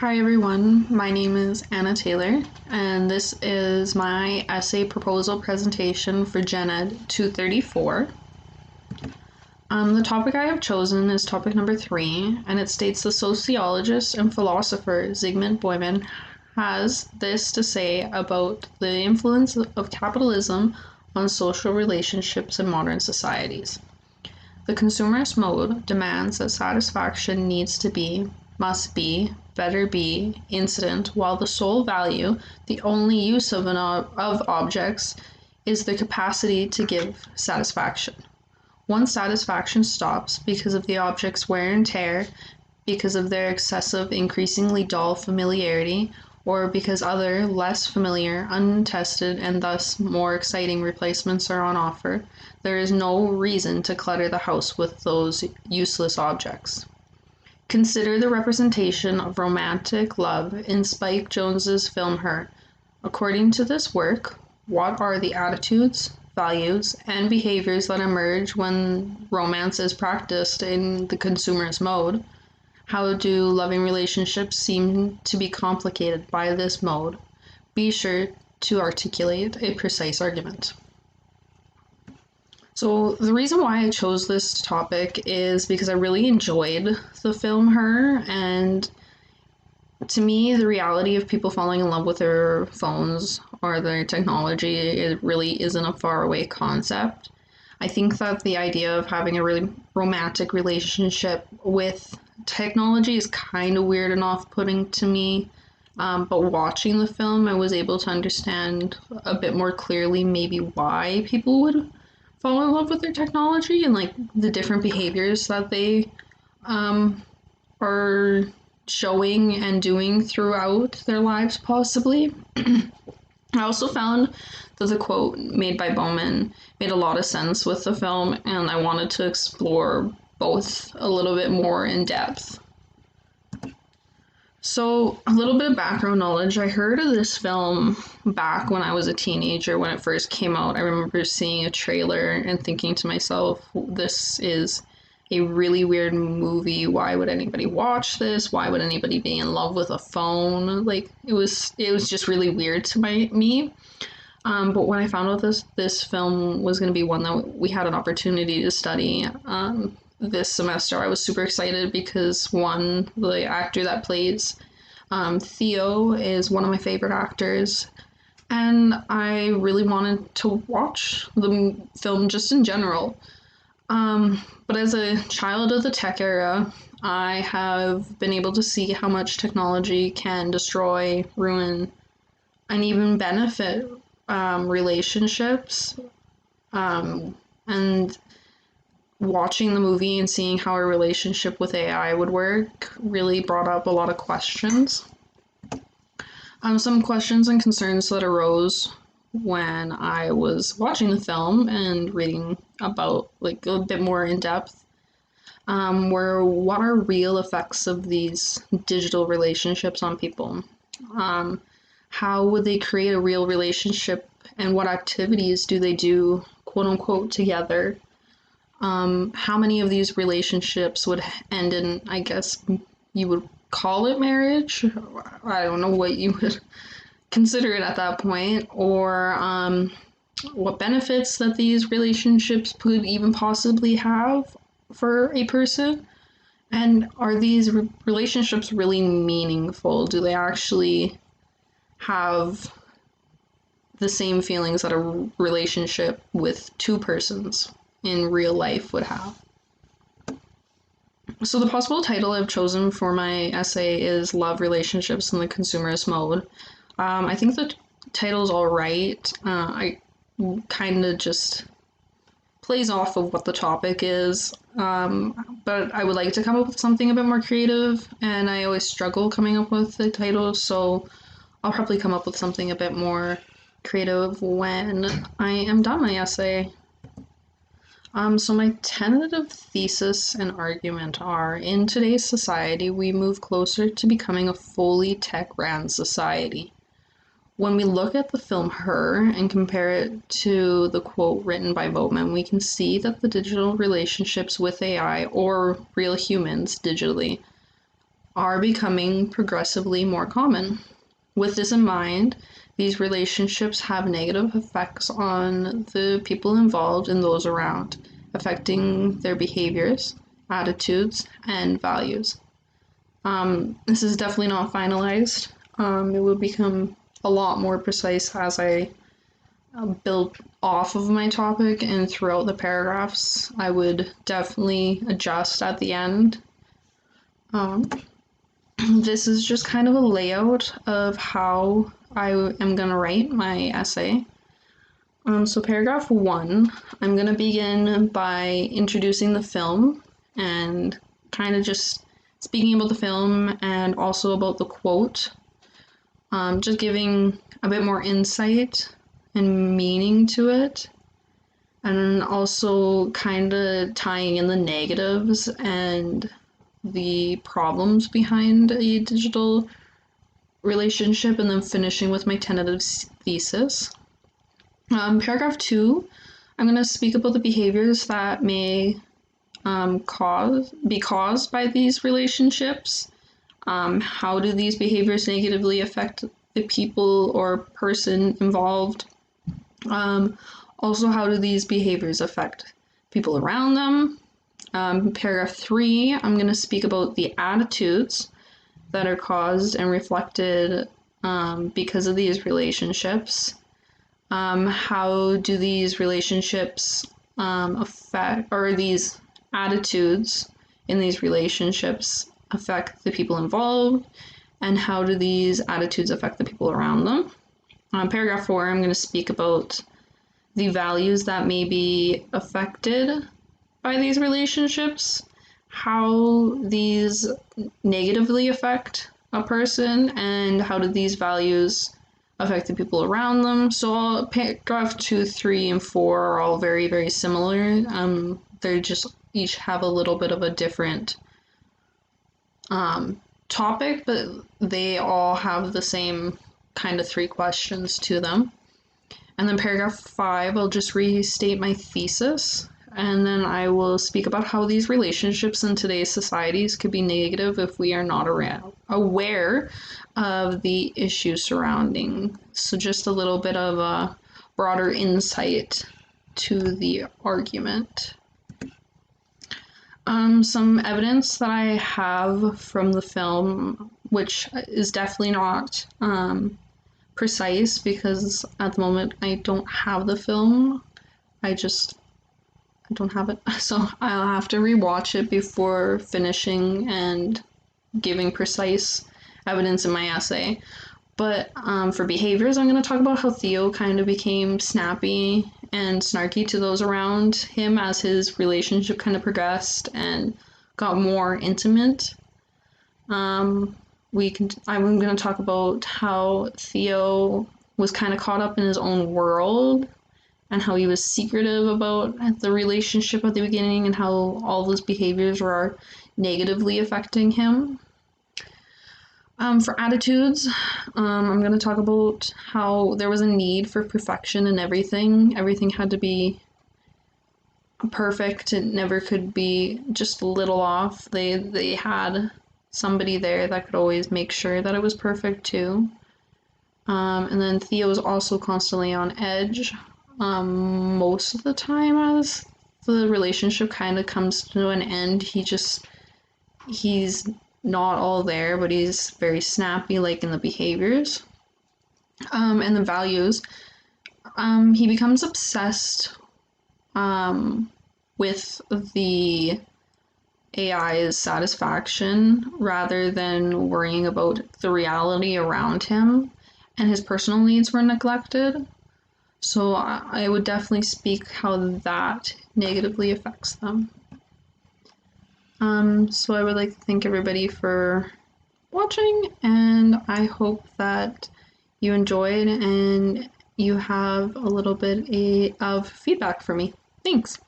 Hi everyone, my name is Anna Taylor, and this is my essay proposal presentation for Gned 234. The topic I have chosen is topic number 3, and it states the sociologist and philosopher Zygmunt Bauman has this to say about the influence of capitalism on social relationships in modern societies. The consumerist mode demands that satisfaction needs to be, must be, better be, incident, while the sole value, the only use of objects, is the capacity to give satisfaction. Once satisfaction stops because of the object's wear and tear, because of their excessive, increasingly dull familiarity, or because other, less familiar, untested, and thus more exciting replacements are on offer, there is no reason to clutter the house with those useless objects. Consider the representation of romantic love in Spike Jonze's film Her. According to this work, what are the attitudes, values, and behaviors that emerge when romance is practiced in the consumerist mode? How do loving relationships seem to be complicated by this mode? Be sure to articulate a precise argument. So the reason why I chose this topic is because I really enjoyed the film Her, and to me, the reality of people falling in love with their phones or their technology, it really isn't a faraway concept. I think that the idea of having a really romantic relationship with technology is kind of weird and off-putting to me. But watching the film, I was able to understand a bit more clearly maybe why people would fall in love with their technology and like the different behaviors that they are showing and doing throughout their lives, possibly. I also found that the quote made by Bauman made a lot of sense with the film, and I wanted to explore both a little bit more in depth. So, a little bit of background knowledge. I heard of this film back when I was a teenager when it first came out. I remember seeing a trailer and thinking to myself, this is a really weird movie. Why would anybody watch this? Why would anybody be in love with a phone? Like, it was just really weird to me. But when I found out this film was going to be one that we had an opportunity to study this semester, I was super excited because one, the actor that plays Theo is one of my favorite actors, and I really wanted to watch the film just in general. But as a child of the tech era, I have been able to see how much technology can destroy, ruin, and even benefit relationships. And watching the movie and seeing how a relationship with AI would work really brought up a lot of questions. Some questions and concerns that arose when I was watching the film and reading about like a bit more in depth were what are real effects of these digital relationships on people? How would they create a real relationship, and what activities do they do, quote unquote, together? How many of these relationships would end in, I guess you would call it marriage? I don't know what you would consider it at that point, or what benefits that these relationships could even possibly have for a person. And are these relationships really meaningful? Do they actually have the same feelings that a relationship with two persons in real life would have? So the possible title I've chosen for my essay is Love Relationships in the Consumerist Mode. I think the title's all right. I kind of just plays off of what the topic is, but I would like to come up with something a bit more creative, and I always struggle coming up with the title, so I'll probably come up with something a bit more creative when I am done my essay. So my tentative thesis and argument are, in today's society, we move closer to becoming a fully tech-ran society. When we look at the film Her and compare it to the quote written by Bauman, we can see that the digital relationships with AI, or real humans digitally, are becoming progressively more common. With this in mind, these relationships have negative effects on the people involved and those around, affecting their behaviors, attitudes, and values. This is definitely not finalized. It will become a lot more precise as I build off of my topic and throughout the paragraphs. I would definitely adjust at the end. This is just kind of a layout of how I am going to write my essay. So paragraph 1, I'm going to begin by introducing the film and kind of just speaking about the film and also about the quote. Just giving a bit more insight and meaning to it. And also kind of tying in the negatives and the problems behind a digital relationship, and then finishing with my tentative thesis. Paragraph 2, I'm going to speak about the behaviors that may be caused by these relationships. How do these behaviors negatively affect the people or person involved? Also, how do these behaviors affect people around them? Paragraph 3, I'm going to speak about the attitudes that are caused and reflected because of these relationships. How do these relationships affect, or these attitudes in these relationships affect the people involved, and how do these attitudes affect the people around them? Paragraph 4, I'm going to speak about the values that may be affected by these relationships, how these negatively affect a person, and how do these values affect the people around them. So paragraph 2, 3, and 4 are all very, very similar. They just each have a little bit of a different topic, but they all have the same kind of 3 questions to them. And then paragraph 5, I'll just restate my thesis, and then I will speak about how these relationships in today's societies could be negative if we are not aware of the issues surrounding. So just a little bit of a broader insight to the argument. Some evidence that I have from the film, which is definitely not precise because at the moment I don't have the film. I don't have it, so I'll have to rewatch it before finishing and giving precise evidence in my essay. But for behaviors, I'm going to talk about how Theo kind of became snappy and snarky to those around him as his relationship kind of progressed and got more intimate. I'm going to talk about how Theo was kind of caught up in his own world and how he was secretive about the relationship at the beginning and how all those behaviors were negatively affecting him. For attitudes, I'm going to talk about how there was a need for perfection in everything. Everything had to be perfect. It never could be just a little off. They had somebody there that could always make sure that it was perfect too. And then Theo was also constantly on edge. Most of the time as the relationship kind of comes to an end, he's not all there, but he's very snappy, like in the behaviors. And the values. He becomes obsessed with the AI's satisfaction rather than worrying about the reality around him, and his personal needs were neglected. So I would definitely speak how that negatively affects them. So I would like to thank everybody for watching, and I hope that you enjoyed and you have a little bit of feedback for me. Thanks.